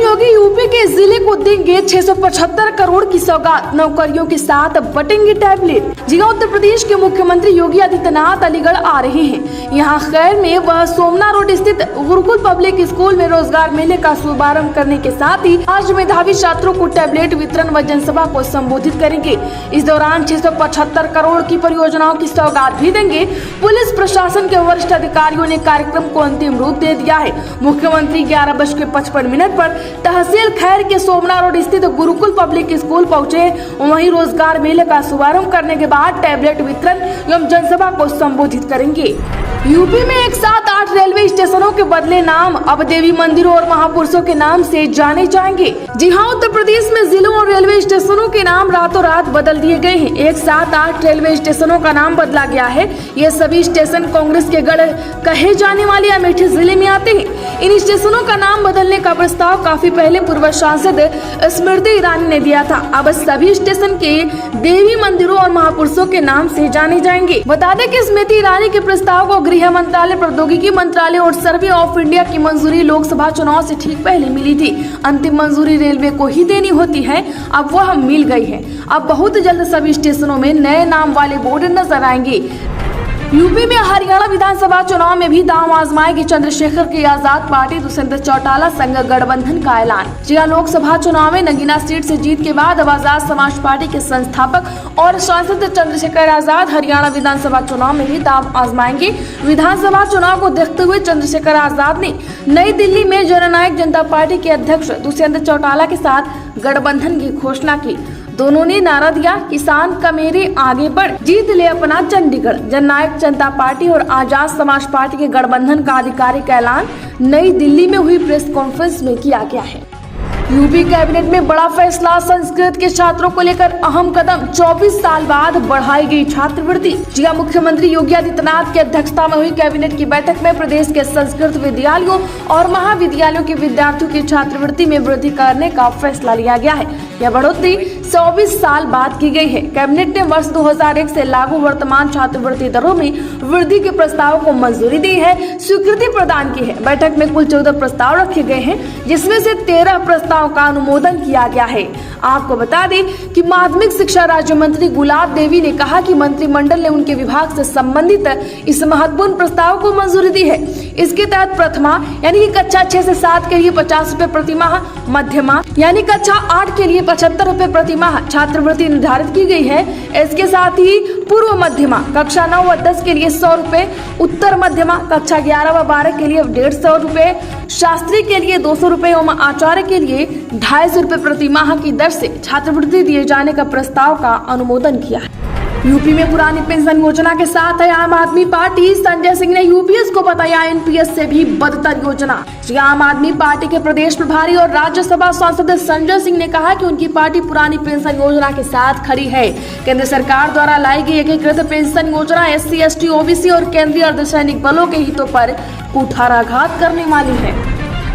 योगी UP के जिले को देंगे 675 करोड़ की सौगात, नौकरियों के साथ बटेंगे टैबलेट। जी उत्तर प्रदेश के मुख्यमंत्री योगी आदित्यनाथ अलीगढ़ आ रहे हैं। यहाँ खैर में वह सोमना रोड स्थित गुरुकुल पब्लिक स्कूल में रोजगार मेले का शुभारंभ करने के साथ ही आज मेधावी छात्रों को टैबलेट वितरण व जनसभा को संबोधित करेंगे। इस दौरान 675 करोड़ की परियोजनाओं की सौगात भी देंगे। पुलिस प्रशासन के वरिष्ठ अधिकारियों ने कार्यक्रम को अंतिम रूप दे दिया है। मुख्यमंत्री 11:55 पर तहसील खैर के सोमना रोड स्थित गुरुकुल पब्लिक स्कूल पहुंचे। वहीं रोजगार मेले का शुभारंभ करने के बाद टैबलेट वितरण एवं जनसभा को संबोधित करेंगे। यूपी में एक साथ 8 रेलवे स्टेशनों के बदले नाम अब देवी मंदिरों और महापुरुषों के नाम से जाने जाएंगे। जी हां, उत्तर प्रदेश में जिलों और रेलवे स्टेशनों के नाम रातों रात बदल दिए गए हैं। एक साथ 8 रेलवे स्टेशनों का नाम बदला गया है। ये सभी स्टेशन कांग्रेस के गढ़ कहे जाने वाले अमेठी जिले में आते हैं। इन स्टेशनों का नाम बदलने का प्रस्ताव काफी पहले पूर्व सांसद स्मृति ईरानी ने दिया था। अब सभी स्टेशन के देवी मंदिरों और महापुरुषों के नाम से जाने जाएंगे। बता दें कि स्मृति ईरानी के प्रस्ताव को गृह मंत्रालय, प्रौद्योगिकी मंत्रालय और सर्वे ऑफ इंडिया की मंजूरी लोकसभा चुनाव से ठीक पहले मिली थी। अंतिम मंजूरी रेलवे को ही देनी होती है, अब वह मिल गई है। अब बहुत जल्द सभी स्टेशनों में नए नाम वाले बोर्ड नजर आएंगे। यूपी में हरियाणा विधानसभा चुनाव में भी दांव आजमाएगी चंद्रशेखर की आजाद पार्टी दुष्यंत चौटाला संग गठबंधन का ऐलान। जिला लोकसभा चुनाव में नगीना सीट से जीत के बाद अब आजाद समाज पार्टी के संस्थापक और सांसद चंद्रशेखर आजाद हरियाणा विधानसभा चुनाव में भी दांव आजमाएंगे। विधानसभा चुनाव को देखते हुए चंद्रशेखर आजाद ने नई दिल्ली में जननायक जनता पार्टी के अध्यक्ष दुष्यंत चौटाला के साथ गठबंधन की घोषणा की। दोनों ने नारा दिया, किसान का मेरे आगे बढ़, जीत ले अपना चंडीगढ़। जननायक जनता पार्टी और आजाद समाज पार्टी के गठबंधन का आधिकारिक ऐलान नई दिल्ली में हुई प्रेस कॉन्फ्रेंस में किया गया है। यूपी कैबिनेट में बड़ा फैसला, संस्कृत के छात्रों को लेकर अहम कदम। 24 साल बाद बढ़ाई गई छात्रवृत्ति। जिला मुख्यमंत्री योगी आदित्यनाथ की अध्यक्षता में हुई कैबिनेट की बैठक में प्रदेश के संस्कृत विद्यालयों और महाविद्यालयों के विद्यार्थियों की छात्रवृत्ति में वृद्धि करने का फैसला लिया गया है। यह बढ़ोतरी 24 साल बाद की गई है। कैबिनेट ने वर्ष 2001 से लागू वर्तमान छात्रवृत्ति दरों में वृद्धि के प्रस्ताव को मंजूरी दी है, स्वीकृति प्रदान की है। बैठक में कुल 14 प्रस्ताव रखे गए हैं, जिसमें से 13 प्रस्ताव का अनुमोदन किया गया है। आपको बता दें कि माध्यमिक शिक्षा राज्य मंत्री गुलाब देवी ने कहा कि मंत्रिमंडल ने उनके विभाग से संबंधित इस महत्वपूर्ण प्रस्ताव को मंजूरी दी है। इसके तहत प्रथमा यानी कि कक्षा 6 से 7 के लिए 50 रुपए प्रति माह, मध्यमा यानी कक्षा 8 के लिए 75 रुपए प्रति माह छात्रवृत्ति निर्धारित की गई है। इसके साथ ही पूर्व मध्यमा कक्षा 9 व 10 के लिए 100 रुपए, उत्तर मध्यमा कक्षा 11 व 12 के लिए 150 रुपए, शास्त्री के लिए 200 रुपए एवं आचार्य के लिए 250 रुपए प्रति माह की दर से छात्रवृत्ति दिए जाने का प्रस्ताव का अनुमोदन किया है। यूपी में पुरानी पेंशन योजना के साथ है आम आदमी पार्टी। संजय सिंह ने यूपीएस को बताया एनपीएस से भी बदतर योजना। आम आदमी पार्टी के प्रदेश प्रभारी और राज्यसभा सांसद संजय सिंह ने कहा कि उनकी पार्टी पुरानी पेंशन योजना के साथ खड़ी है। केंद्र सरकार द्वारा लाई गई एकीकृत पेंशन योजना SC, ST, OBC और केंद्रीय अर्धसैनिक बलों के हितों पर कुठाराघात करने वाली है।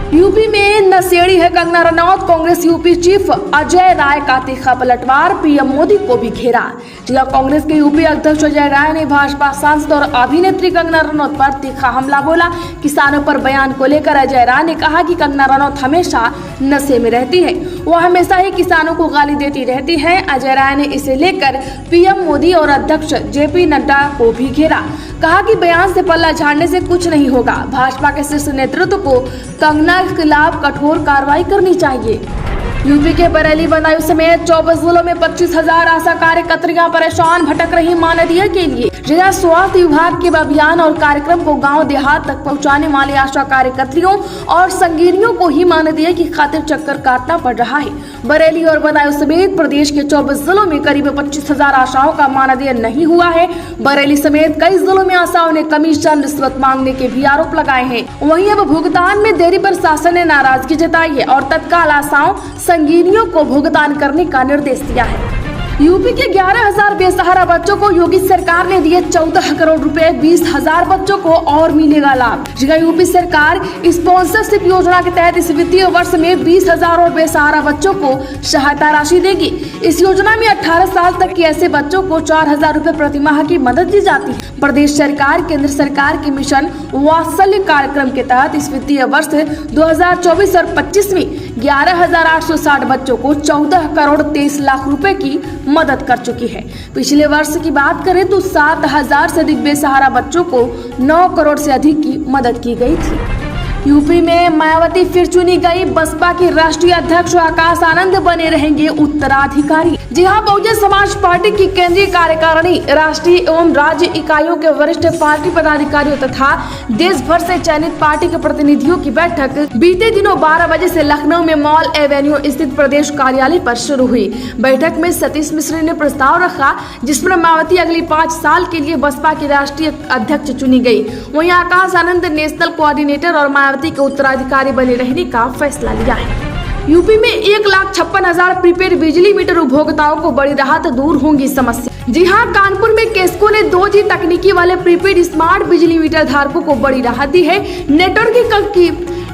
यूपी में नशेड़ी है कंगना रनौत। कांग्रेस यूपी चीफ अजय राय का तीखा पलटवार, पीएम मोदी को भी घेरा। कांग्रेस के यूपी अध्यक्ष अजय राय ने भाजपा सांसद और अभिनेत्री कंगना रनौत पर तीखा हमला बोला। किसानों पर बयान को लेकर अजय राय ने कहा कि कंगना रनौत हमेशा नशे में रहती है, वो हमेशा ही किसानों को गाली देती रहती है। अजय राय ने इसे लेकर पीएम मोदी और अध्यक्ष JP नड्डा को भी घेरा। कहा कि बयान से पल्ला झाड़ने से कुछ नहीं होगा। भाजपा के शीर्ष नेतृत्व को कंगना के खिलाफ कठोर कार्रवाई करनी चाहिए। यूपी के बरेली, बदायूं समेत 24 जिलों में 25,000 आशा कार्यकर्तियां परेशान भटक रही मानदेय के लिए। जिला स्वास्थ्य विभाग के अभियान और कार्यक्रम को गांव देहात तक पहुंचाने वाले आशा कार्यकर्तियों और संगिनियों को ही मानदेय की खातिर चक्कर काटना पड़ रहा है। बरेली और बदायूं समेत प्रदेश के 24 जिलों में करीब 25,000 आशाओं का मानदेय नहीं हुआ है। बरेली समेत कई जिलों में आशाओं ने कमीशन, रिश्वत मांगने के भी आरोप लगाए हैं। वहीं अब भुगतान में देरी पर शासन ने नाराजगी जताई है और तत्काल आशाओं संगिनियों को भुगतान करने का निर्देश दिया है। यूपी के 11,000 बेसहारा बच्चों को योगी सरकार ने दिए 14 करोड़ रुपए, 20,000 बच्चों को और मिलेगा लाभ। यूपी सरकार स्पॉन्सरशिप योजना के तहत इस वित्तीय वर्ष में 20,000 और बेसहारा बच्चों को सहायता राशि देगी। इस योजना में 18 साल तक के ऐसे बच्चों को 4,000 रुपए प्रति माह की मदद दी जाती है। प्रदेश सरकार केंद्र सरकार के मिशन वात्सल्य कार्यक्रम के तहत इस वित्तीय वर्ष 2024 और 25 में 11,860 बच्चों को 14 करोड़ 23 लाख रुपए की मदद कर चुकी है। पिछले वर्ष की बात करें तो 7,000 से अधिक बेसहारा बच्चों को 9 करोड़ से अधिक की मदद की गई थी। यूपी में मायावती फिर चुनी गई। बसपा के राष्ट्रीय अध्यक्ष आकाश आनंद बने रहेंगे उत्तराधिकारी। जी हां, बहुजन समाज पार्टी की केंद्रीय कार्यकारिणी, राष्ट्रीय एवं राज्य इकाइयों के वरिष्ठ पार्टी पदाधिकारियों तथा देश भर से चयनित पार्टी के प्रतिनिधियों की बैठक बीते दिनों 12 बजे से लखनऊ में मॉल एवेन्यू स्थित प्रदेश कार्यालय पर शुरू हुई। बैठक में सतीश मिश्र ने प्रस्ताव रखा जिसमें मायावती अगली 5 साल के लिए बसपा की राष्ट्रीय अध्यक्ष चुनी गयी। वहीं आकाश आनंद नेशनल कोऑर्डिनेटर और मायावती के उत्तराधिकारी बने रहने का फैसला लिया है। यूपी में 1,56,000 प्रीपेड बिजली मीटर उपभोक्ताओं को बड़ी राहत, दूर होंगी समस्या। जी हां, कानपुर में केस्को ने 2G तकनीकी वाले प्रीपेड स्मार्ट बिजली मीटर धारकों को बड़ी राहत दी है।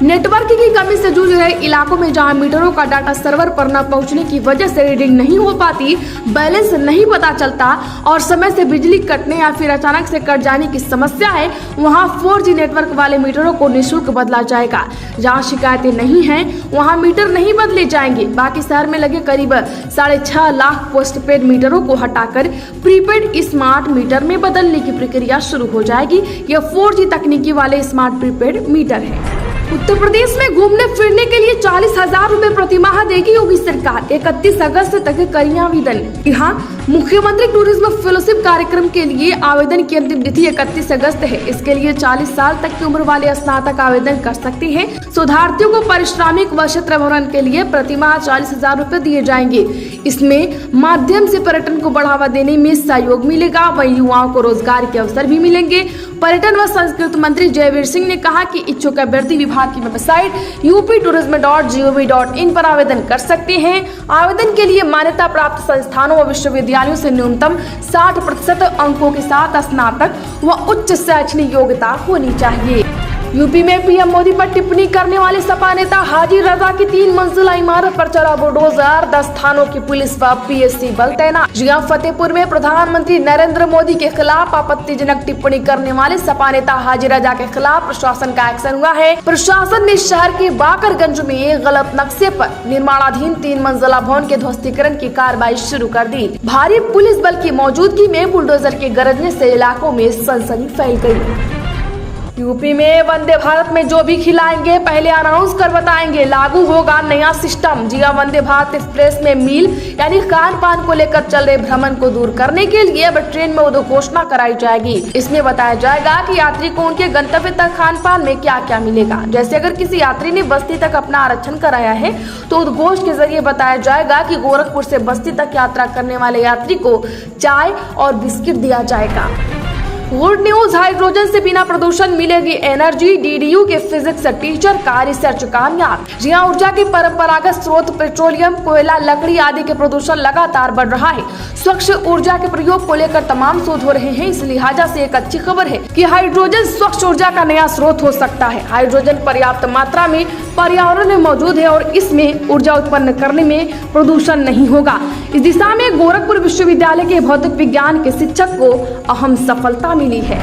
नेटवर्क की कमी से जूझ रहे इलाकों में जहां मीटरों का डाटा सर्वर पर न पहुंचने की वजह से रीडिंग नहीं हो पाती, बैलेंस नहीं पता चलता और समय से बिजली कटने या फिर अचानक से कट जाने की समस्या है, वहां 4G नेटवर्क वाले मीटरों को निःशुल्क बदला जाएगा। जहां शिकायतें नहीं हैं वहां मीटर नहीं बदले जाएंगे। बाकी शहर में लगे करीब 6.5 लाख पोस्टपेड मीटरों को हटाकर प्रीपेड स्मार्ट मीटर में बदलने की प्रक्रिया शुरू हो जाएगी। यह 4G तकनीकी वाले स्मार्ट प्रीपेड मीटर है। उत्तर प्रदेश में घूमने फिरने के लिए 40,000 रुपए प्रति माह देगी योगी सरकार। 31 अगस्त तक करें आवेदन। यहाँ मुख्यमंत्री टूरिज्म फेलोशिप कार्यक्रम के लिए आवेदन की अंतिम तिथि 31 अगस्त है। इसके लिए 40 साल तक की उम्र वाले स्नातक आवेदन कर सकते हैं। शोधार्थियों को पारिश्रमिक व क्षेत्र भ्रमण के लिए प्रति माह 40,000 रुपए दिए जाएंगे। इसमें माध्यम से पर्यटन को बढ़ावा देने में सहयोग मिलेगा, वहीं युवाओं को रोजगार के अवसर भी मिलेंगे। पर्यटन व संस्कृति मंत्री जयवीर सिंह ने कहा कि इच्छुक अभ्यर्थी विभाग की वेबसाइट uptourism.gov.in पर आवेदन कर सकते हैं। आवेदन के लिए मान्यता प्राप्त संस्थानों व विश्वविद्यालयों से न्यूनतम 60% अंकों के साथ स्नातक व उच्च शैक्षणिक योग्यता होनी चाहिए। यूपी में पीएम मोदी पर टिप्पणी करने वाले सपा नेता हाजी रजा की 3 मंजिला इमारत पर चला बुलडोजर, 10 थानों की पुलिस व पीएससी बल तैनात। जिया फतेहपुर में प्रधानमंत्री नरेंद्र मोदी के खिलाफ आपत्तिजनक टिप्पणी करने वाले सपा नेता हाजी रजा के खिलाफ प्रशासन का एक्शन हुआ है। प्रशासन ने शहर के बाकरगंज में गलत नक्शे पर निर्माणाधीन 3 मंजिला भवन के ध्वस्तीकरण की कार्रवाई शुरू कर दी। भारी पुलिस बल की मौजूदगी में बुलडोजर के गरजने से इलाकों में सनसनी फैल गयी। यूपी में वंदे भारत में जो भी खिलाएंगे पहले अनाउंस कर बताएंगे, लागू होगा नया सिस्टम। जिया वंदे भारत एक्सप्रेस में मील यानी खान पान को लेकर चल रहे भ्रमण को दूर करने के लिए अब ट्रेन में उद्घोषणा कराई जाएगी। इसमें बताया जाएगा कि यात्री को उनके गंतव्य तक खान पान में क्या क्या मिलेगा। जैसे अगर किसी यात्री ने बस्ती तक अपना आरक्षण कराया है तो उद्घोष के जरिए बताया जाएगा कि गोरखपुर से बस्ती तक यात्रा करने वाले यात्री को चाय और बिस्किट दिया जाएगा। गुड न्यूज, हाइड्रोजन से बिना प्रदूषण मिलेगी एनर्जी। डीडीयू के फिजिक्स टीचर का रिसर्च कामयाब। जिया ऊर्जा के परंपरागत स्रोत पेट्रोलियम, कोयला, लकड़ी आदि के प्रदूषण लगातार बढ़ रहा है। स्वच्छ ऊर्जा के प्रयोग को लेकर तमाम शोध हो रहे हैं। इस लिहाजा से एक अच्छी खबर है कि हाइड्रोजन स्वच्छ ऊर्जा का नया स्रोत हो सकता है। हाइड्रोजन पर्याप्त मात्रा में पर्यावरण में मौजूद है और इसमें ऊर्जा उत्पन्न करने में प्रदूषण नहीं होगा। इस दिशा में गोरखपुर विश्वविद्यालय के भौतिक विज्ञान के शिक्षक को अहम सफलता मिली है।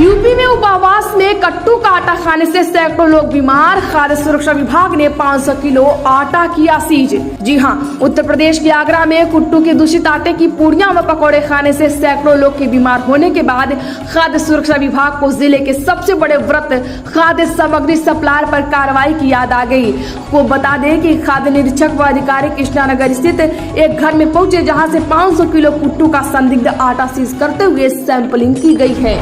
यूपी में उपवास में कट्टू का आटा खाने से सैकड़ों लोग बीमार। खाद्य सुरक्षा विभाग ने 500 किलो आटा किया सीज। जी हां, उत्तर प्रदेश के आगरा में कुट्टू के दूषित आटे की पूड़ियां व पकौड़े खाने से सैकड़ों लोग के बीमार होने के बाद खाद्य सुरक्षा विभाग को जिले के सबसे बड़े व्रत खाद्य सामग्री सप्लायर पर कार्रवाई की याद आ गई। वो बता दें कि खाद्य निरीक्षक व अधिकारी कृष्णानगर स्थित एक घर में पहुंचे जहाँ से 500 किलो कुट्टू का संदिग्ध आटा सीज करते हुए सैंपलिंग की गई है।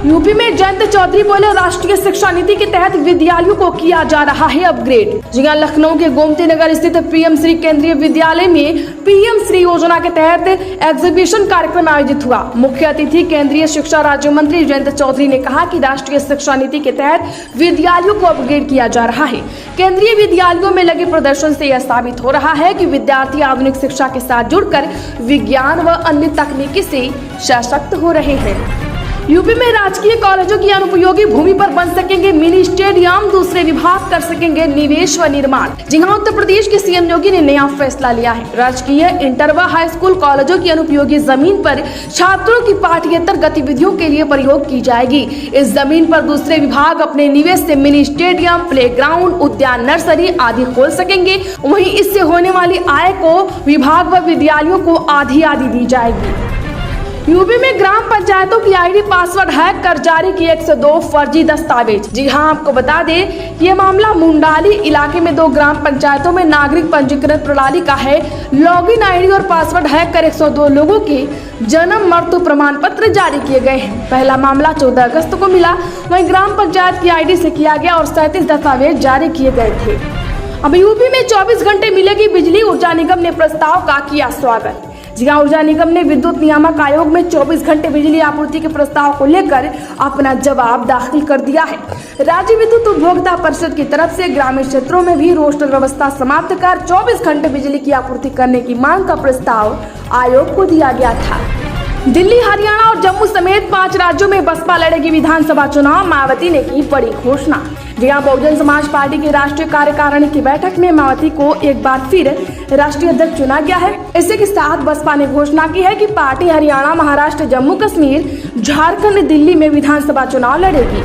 यूपी में जयंत चौधरी बोले, राष्ट्रीय शिक्षा नीति के तहत विद्यालयों को किया जा रहा है अपग्रेड। जी हां, लखनऊ के गोमती नगर स्थित पीएम श्री केंद्रीय विद्यालय में पीएम श्री योजना के तहत एग्जीबिशन कार्यक्रम आयोजित हुआ। मुख्य अतिथि केंद्रीय शिक्षा राज्य मंत्री जयंत चौधरी ने कहा कि राष्ट्रीय शिक्षा नीति के तहत विद्यालयों को अपग्रेड किया जा रहा है। केंद्रीय विद्यालयों में लगे प्रदर्शन से यह साबित हो रहा है कि विद्यार्थी आधुनिक शिक्षा के साथ जुड़कर विज्ञान व अन्य तकनीकी से सशक्त हो रहे हैं। यूपी में राजकीय कॉलेजों की अनुपयोगी भूमि पर बन सकेंगे मिनी स्टेडियम, दूसरे विभाग कर सकेंगे निवेश व निर्माण। जी हां, उत्तर प्रदेश के सीएम योगी ने नया फैसला लिया है। राजकीय इंटर व हाई स्कूल कॉलेजों की अनुपयोगी जमीन पर छात्रों की पाठ्येतर गतिविधियों के लिए प्रयोग की जाएगी। इस जमीन पर दूसरे विभाग अपने निवेश से मिनी स्टेडियम, प्ले ग्राउंड, उद्यान, नर्सरी आदि खोल सकेंगे। वहीं इससे होने वाली आय को विभाग व विद्यालयों को आधी दी जाएगी। यूपी में ग्राम पंचायतों की आईडी पासवर्ड हैक कर जारी किए 102 फर्जी दस्तावेज। जी हां, आपको बता दें ये मामला मुंडाली इलाके में 2 ग्राम पंचायतों में नागरिक पंजीकरण प्रणाली का है। लॉगिन आईडी और पासवर्ड हैक कर 102 लोगों के जन्म मृत्यु प्रमाण पत्र जारी किए गए हैं। पहला मामला 14 अगस्त को मिला, वहीं ग्राम पंचायत की आईडी से किया गया और 37 दस्तावेज जारी किए गए थे। अब यूपी में 24 घंटे मिलेगी बिजली, ऊर्जा निगम ने प्रस्ताव का किया स्वागत। जी हां, ऊर्जा निगम ने विद्युत नियामक आयोग में 24 घंटे बिजली आपूर्ति के प्रस्ताव को लेकर अपना जवाब दाखिल कर दिया है। राज्य विद्युत उपभोक्ता परिषद की तरफ से ग्रामीण क्षेत्रों में भी रोस्टर व्यवस्था समाप्त कर 24 घंटे बिजली की आपूर्ति करने की मांग का प्रस्ताव आयोग को दिया गया था। दिल्ली, हरियाणा और जम्मू समेत 5 राज्यों में बसपा लड़ेगी विधानसभा चुनाव, मायावती ने की बड़ी घोषणा। जी हां, बहुजन समाज पार्टी की राष्ट्रीय कार्यकारिणी की बैठक में मायावती को एक बार फिर राष्ट्रीय अध्यक्ष चुना गया है। इसी के साथ बसपा ने घोषणा की है कि पार्टी हरियाणा, महाराष्ट्र, जम्मू कश्मीर, झारखंड, दिल्ली में विधानसभा चुनाव लड़ेगी।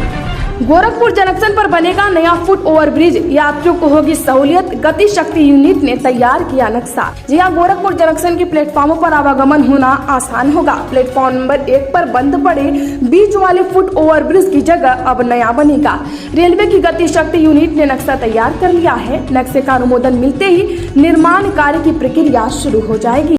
गोरखपुर जंक्शन पर बनेगा नया फुट ओवरब्रिज, यात्रियों को होगी सहूलियत, गति शक्ति यूनिट ने तैयार किया नक्शा। जी हां, गोरखपुर जंक्शन के प्लेटफॉर्मों पर आवागमन होना आसान होगा। प्लेटफॉर्म नंबर 1 पर बंद पड़े बीच वाले फुट ओवरब्रिज की जगह अब नया बनेगा। रेलवे की गति शक्ति यूनिट ने नक्शा तैयार कर लिया है। नक्शे का अनुमोदन मिलते ही निर्माण कार्य की प्रक्रिया शुरू हो जाएगी।